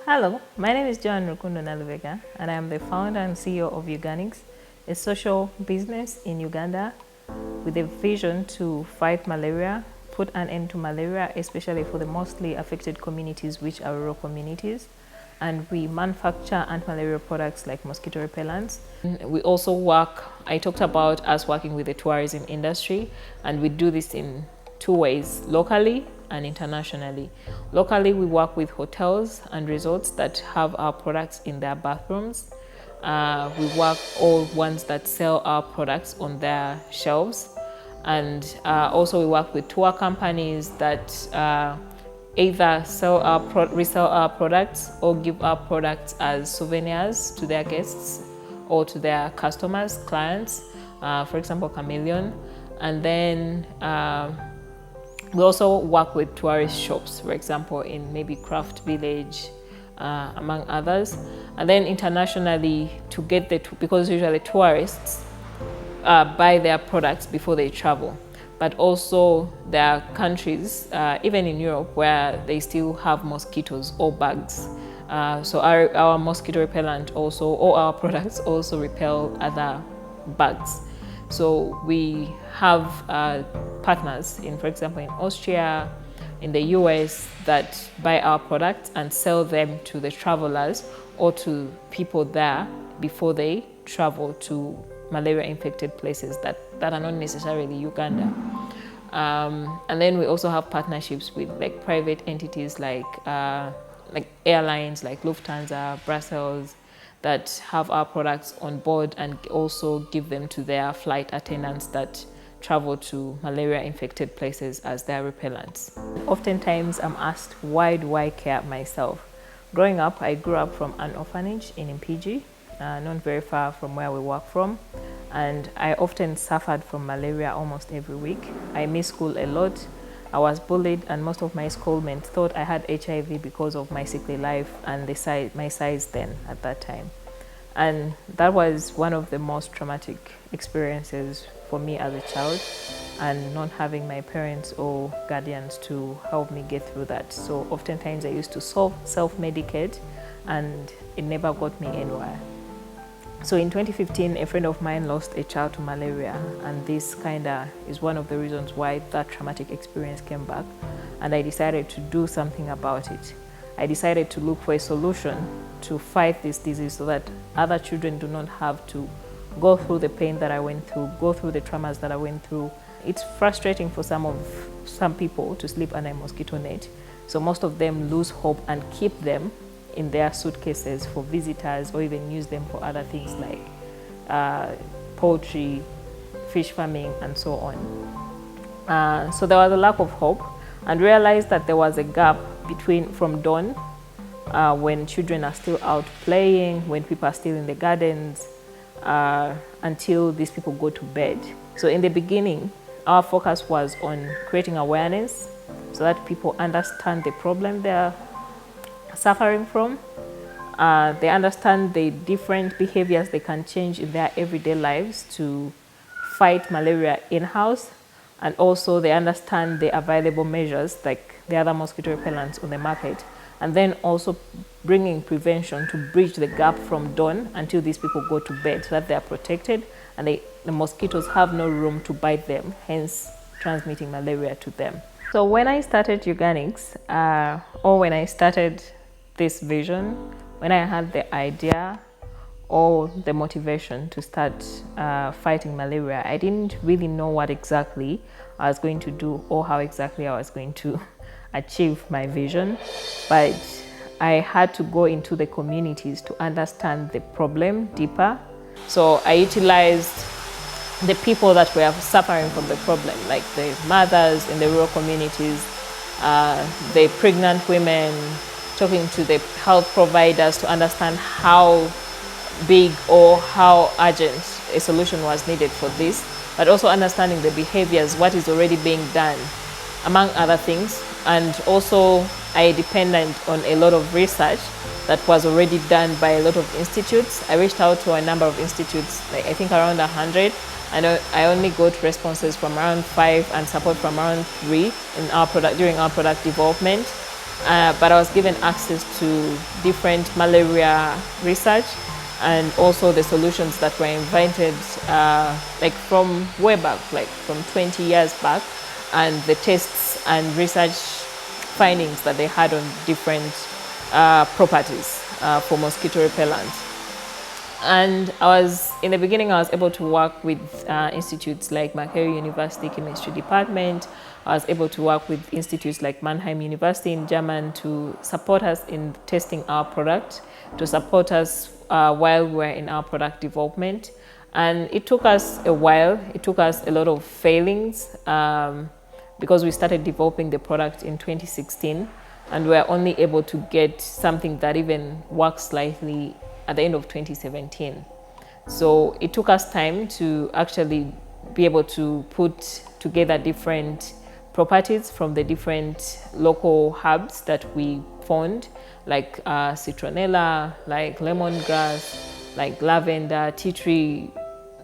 Hello, my name is Joan Rukundo Naluvega, and I am the founder and CEO of Uganix, a social business in Uganda with a vision to fight malaria, put an end to malaria, especially for the mostly affected communities, which are rural communities. And we manufacture anti-malaria products like mosquito repellents. We also work, I talked about us working with the tourism industry, and we do this in two ways, locally and internationally. Locally, we work with hotels and resorts that have our products in their bathrooms. We work all ones that sell our products on their shelves. And also we work with tour companies that either resell our products or give our products as souvenirs to their guests or to their customers, clients, for example, Chameleon. And then we also work with tourist shops, for example, in maybe Craft Village, among others. And then internationally, to get because usually tourists buy their products before they travel. But also there are countries, even in Europe, where they still have mosquitoes or bugs. So our mosquito repellent also, or our products also repel other bugs. So we have partners in, for example, in Austria, in the US, that buy our products and sell them to the travelers or to people there before they travel to malaria-infected places that are not necessarily Uganda. And then we also have partnerships with like private entities like airlines like Lufthansa, Brussels, that have our products on board and also give them to their flight attendants that travel to malaria-infected places as their repellents. Oftentimes I'm asked, why do I care myself? Growing up, I grew up from an orphanage in Mpigi, not very far from where we work from. And I often suffered from malaria almost every week. I missed school a lot. I was bullied, and most of my schoolmates thought I had HIV because of my sickly life and my size then at that time. And that was one of the most traumatic experiences for me as a child, and not having my parents or guardians to help me get through that. So oftentimes I used to self-medicate, and it never got me anywhere. So in 2015, a friend of mine lost a child to malaria, and this kinda is one of the reasons why that traumatic experience came back, and I decided to do something about it. I decided to look for a solution to fight this disease so that other children do not have to go through the pain that I went through, go through the traumas that I went through. It's frustrating for some people to sleep under a mosquito net, so most of them lose hope and keep them in their suitcases for visitors, or even use them for other things like poultry, fish farming, and so on. So there was a lack of hope, and realized that there was a gap from dawn, when children are still out playing, when people are still in the gardens, until these people go to bed. So in the beginning, our focus was on creating awareness so that people understand the problem they're suffering from. They understand the different behaviors they can change in their everyday lives to fight malaria in-house, and also they understand the available measures like the other mosquito repellents on the market, and then also bringing prevention to bridge the gap from dawn until these people go to bed, so that they are protected and the mosquitoes have no room to bite them, hence transmitting malaria to them. So when I started Uganix, or when I started this vision, when I had the idea or the motivation to start fighting malaria, I didn't really know what exactly I was going to do or how exactly I was going to achieve my vision, but I had to go into the communities to understand the problem deeper. So I utilized the people that were suffering from the problem, like the mothers in the rural communities, the pregnant women, talking to the health providers to understand how big or how urgent a solution was needed for this, but also understanding the behaviors, what is already being done, among other things. And also I depended on a lot of research that was already done by a lot of institutes. I reached out to a number of institutes, like I think around 100. I only got responses from around 5 and support from around 3 in during our product development. but I was given access to different malaria research and also the solutions that were invented like from way back, like from 20 years back, and the tests and research findings that they had on different properties for mosquito repellent. And in the beginning, I was able to work with institutes like Makerere University Chemistry Department. I was able to work with institutes like Mannheim University in Germany to support us in testing our product, to support us while we were in our product development. And it took us a while. It took us a lot of failings because we started developing the product in 2016, and we were only able to get something that even works slightly at the end of 2017. So it took us time to actually be able to put together different properties from the different local herbs that we found, like citronella, like lemongrass, like lavender, tea tree,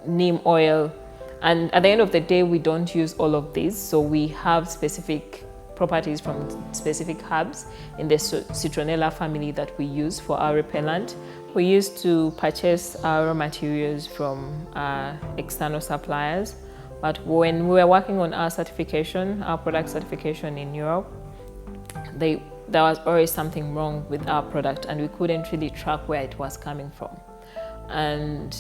neem oil. And at the end of the day, we don't use all of these. So we have specific properties from specific herbs in the citronella family that we use for our repellent. We used to purchase our raw materials from external suppliers, but when we were working on our certification, our product certification in Europe, there was always something wrong with our product, and we couldn't really track where it was coming from. And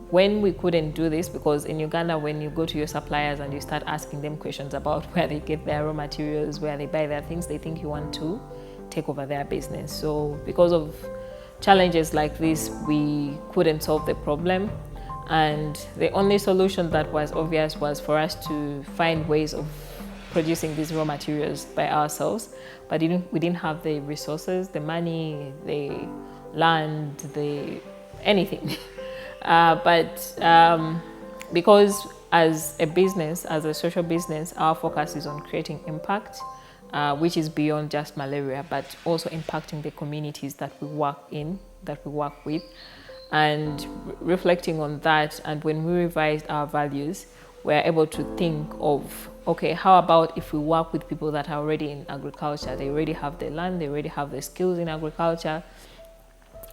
when we couldn't do this, because in Uganda, when you go to your suppliers and you start asking them questions about where they get their raw materials, where they buy their things, they think you want to take over their business. So because of challenges like this, we couldn't solve the problem. And the only solution that was obvious was for us to find ways of producing these raw materials by ourselves. But we didn't have the resources, the money, the land, anything. Because as a business, as a social business, our focus is on creating impact, which is beyond just malaria, but also impacting the communities that we work with. And reflecting on that, and when we revised our values, we're able to think of, okay, how about if we work with people that are already in agriculture? They already have the land, they already have the skills in agriculture,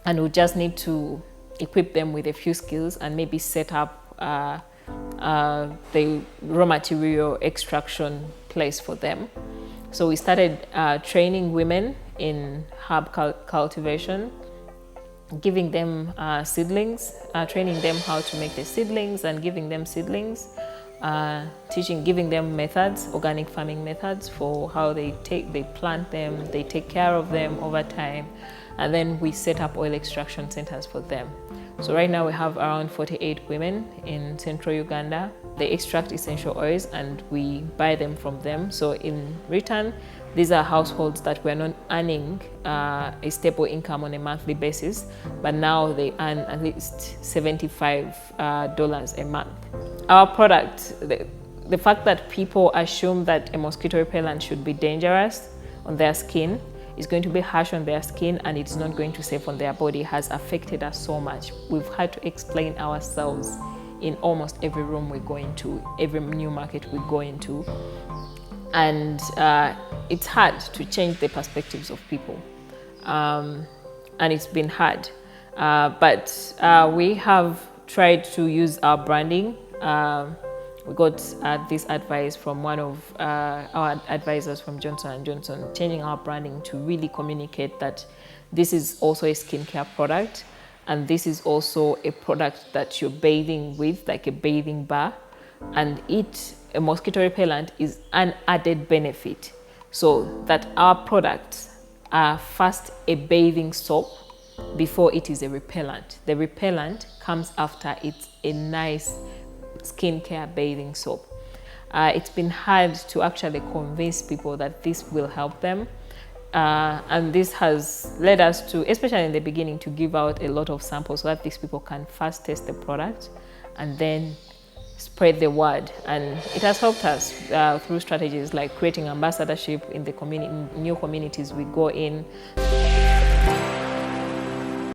and we just need to equip them with a few skills and maybe set up the raw material extraction place for them. So we started training women in herb cultivation, giving them seedlings, training them how to make the seedlings and giving them seedlings, giving them methods, organic farming methods for how they plant them, they take care of them over time, and then we set up oil extraction centers for them. So right now we have around 48 women in central Uganda. They extract essential oils and we buy them from them. So in return, these are households that were not earning a stable income on a monthly basis, but now they earn at least $75 a month. Our product, the fact that people assume that a mosquito repellent should be dangerous on their skin, is going to be harsh on their skin, and it's not going to safe on their body, has affected us so much. We've had to explain ourselves in almost every room we go into, every new market we go into. And it's hard to change the perspectives of people. And it's been hard. But we have tried to use our branding. We got this advice from one of our advisors from Johnson & Johnson, changing our branding to really communicate that this is also a skincare product, and this is also a product that you're bathing with, like a bathing bar, and a mosquito repellent is an added benefit. So that our products are first a bathing soap before it is a repellent. The repellent comes after it's a nice skincare bathing soap. It's been hard to actually convince people that this will help them. And this has led us to, especially in the beginning, to give out a lot of samples so that these people can first test the product and then spread the word. And it has helped us through strategies like creating ambassadorship in the community, new communities we go in.